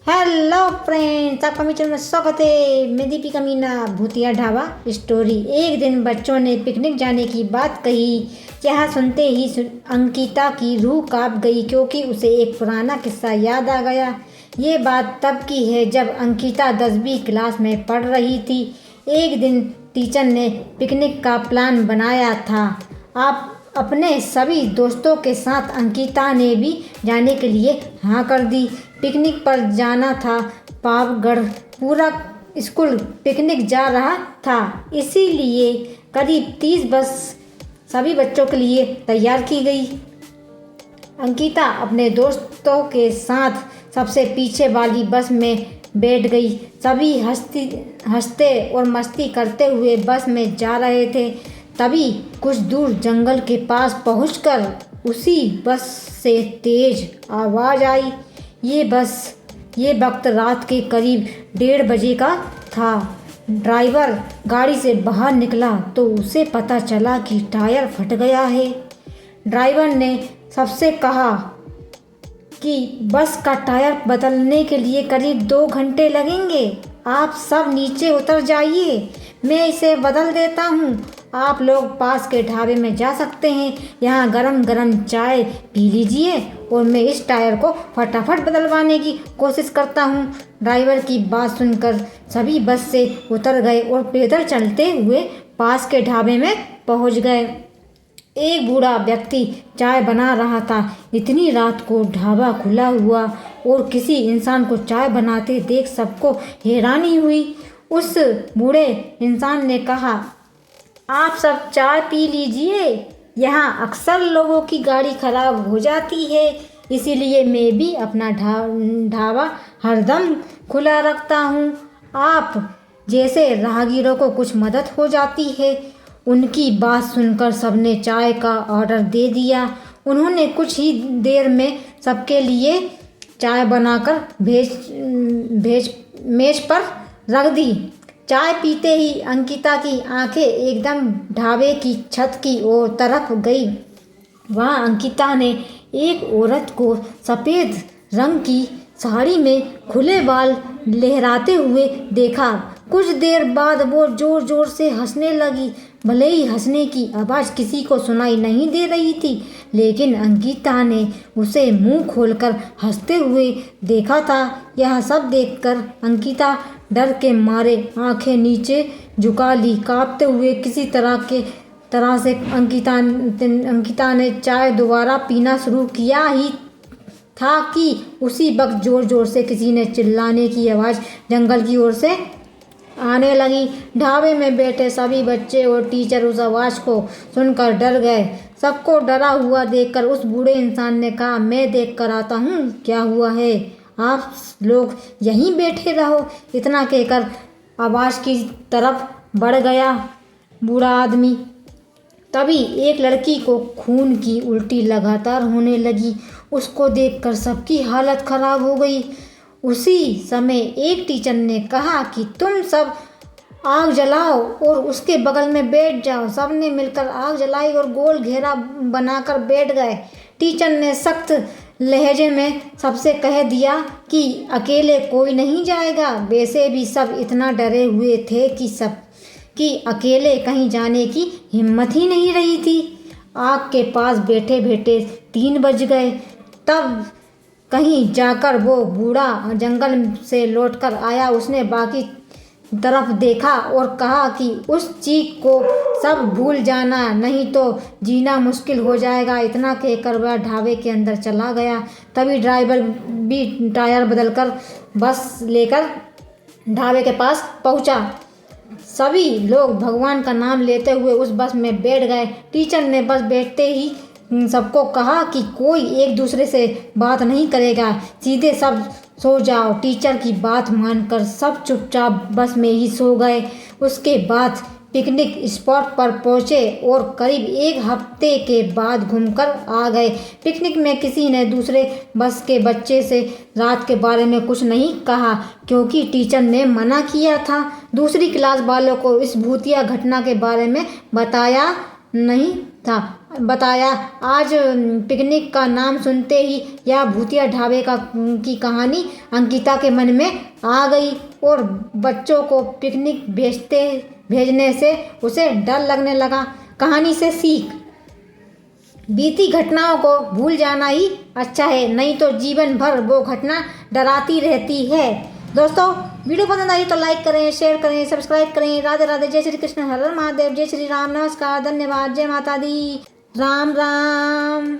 Hello friends, आपका मेरे channel में स्वागत है। मैं दीपिका मीना, भूतिया ढाबा स्टोरी। एक दिन बच्चों ने पिकनिक जाने की बात कही। यह सुनते ही अंकिता की रूह कांप गई, क्योंकि उसे एक पुराना किस्सा याद आ गया। ये बात तब की है जब अंकिता 10वीं क्लास में पढ़ रही थी। एक दिन टीचर ने पिकनिक का प्लान बनाया था। आप अपने सभी दोस्तों के साथ अंकिता ने भी जाने के लिए हाँ कर दी। पिकनिक पर जाना था पावगढ़। पूरा स्कूल पिकनिक जा रहा था, इसीलिए करीब 30 बस सभी बच्चों के लिए तैयार की गई। अंकिता अपने दोस्तों के साथ सबसे पीछे वाली बस में बैठ गई। सभी हंसते और मस्ती करते हुए बस में जा रहे थे। तभी कुछ दूर जंगल के पास पहुंचकर उसी बस से तेज आवाज़ आई। ये वक्त रात के करीब 1:30 बजे का था। ड्राइवर गाड़ी से बाहर निकला तो उसे पता चला कि टायर फट गया है। ड्राइवर ने सबसे कहा कि बस का टायर बदलने के लिए करीब 2 घंटे लगेंगे। आप सब नीचे उतर जाइए, मैं इसे बदल देता हूँ। आप लोग पास के ढाबे में जा सकते हैं, यहाँ गरम गरम चाय पी लीजिए और मैं इस टायर को फटाफट बदलवाने की कोशिश करता हूँ। ड्राइवर की बात सुनकर सभी बस से उतर गए और पैदल चलते हुए पास के ढाबे में पहुँच गए। एक बूढ़ा व्यक्ति चाय बना रहा था। इतनी रात को ढाबा खुला हुआ और किसी इंसान को चाय बनाते देख सबको हैरानी हुई। उस बूढ़े इंसान ने कहा, आप सब चाय पी लीजिए, यहाँ अक्सर लोगों की गाड़ी खराब हो जाती है, इसीलिए मैं भी अपना ढाबा हरदम खुला रखता हूँ। आप जैसे राहगीरों को कुछ मदद हो जाती है। उनकी बात सुनकर सबने चाय का ऑर्डर दे दिया। उन्होंने कुछ ही देर में सबके लिए चाय बनाकर मेज पर रख दी। चाय पीते ही अंकिता की आंखें एकदम ढाबे की छत की ओर तरफ गई। वहाँ अंकिता ने एक औरत को सफ़ेद रंग की साड़ी में खुले बाल लहराते हुए देखा। कुछ देर बाद वो जोर जोर से हंसने लगी। भले ही हंसने की आवाज़ किसी को सुनाई नहीं दे रही थी, लेकिन अंकिता ने उसे मुंह खोलकर हंसते हुए देखा था। यह सब देखकर अंकिता डर के मारे आंखें नीचे झुका ली। कांपते हुए किसी तरह से अंकिता ने चाय दोबारा पीना शुरू किया ही था कि उसी वक्त जोर जोर से किसी ने चिल्लाने की आवाज़ जंगल की ओर से आने लगी। ढाबे में बैठे सभी बच्चे और टीचर उस आवाज़ को सुनकर डर गए। सबको डरा हुआ देखकर उस बूढ़े इंसान ने कहा, मैं देख कर आता हूँ क्या हुआ है, आप लोग यहीं बैठे रहो। इतना कहकर आवाज़ की तरफ बढ़ गया बूढ़ा आदमी। तभी एक लड़की को खून की उल्टी लगातार होने लगी। उसको देखकर सबकी हालत खराब हो गई। उसी समय एक टीचर ने कहा कि तुम सब आग जलाओ और उसके बगल में बैठ जाओ। सबने मिलकर आग जलाई और गोल घेरा बनाकर बैठ गए। टीचर ने सख्त लहजे में सबसे कह दिया कि अकेले कोई नहीं जाएगा। वैसे भी सब इतना डरे हुए थे कि अकेले कहीं जाने की हिम्मत ही नहीं रही थी। आग के पास बैठे बैठे 3 बज गए। तब कहीं जाकर वो बूढ़ा जंगल से लौटकर आया। उसने बाकी तरफ देखा और कहा कि उस चीख को सब भूल जाना, नहीं तो जीना मुश्किल हो जाएगा। इतना कहकर वह ढाबे के अंदर चला गया। तभी ड्राइवर भी टायर बदलकर बस लेकर ढाबे के पास पहुंचा। सभी लोग भगवान का नाम लेते हुए उस बस में बैठ गए। टीचर ने बस बैठते ही सबको कहा कि कोई एक दूसरे से बात नहीं करेगा, सीधे सब सो जाओ। टीचर की बात मानकर सब चुपचाप बस में ही सो गए। उसके बाद पिकनिक स्पॉट पर पहुंचे और करीब 1 हफ्ते के बाद घूमकर आ गए। पिकनिक में किसी ने दूसरे बस के बच्चे से रात के बारे में कुछ नहीं कहा, क्योंकि टीचर ने मना किया था। दूसरी क्लास वालों को इस भूतिया घटना के बारे में बताया नहीं था। था। बताया आज पिकनिक का नाम सुनते ही यह भूतिया ढाबे की कहानी अंकिता के मन में आ गई और बच्चों को पिकनिक भेजने से उसे डर लगने लगा। कहानी से सीख, बीती घटनाओं को भूल जाना ही अच्छा है, नहीं तो जीवन भर वो घटना डराती रहती है। दोस्तों वीडियो पसंद आई तो लाइक करें, शेयर करें, सब्सक्राइब करें। राधे राधे, जय श्री कृष्ण, हर हर महादेव, जय श्री राम, नमस्कार, धन्यवाद, जय माता दी, राम राम।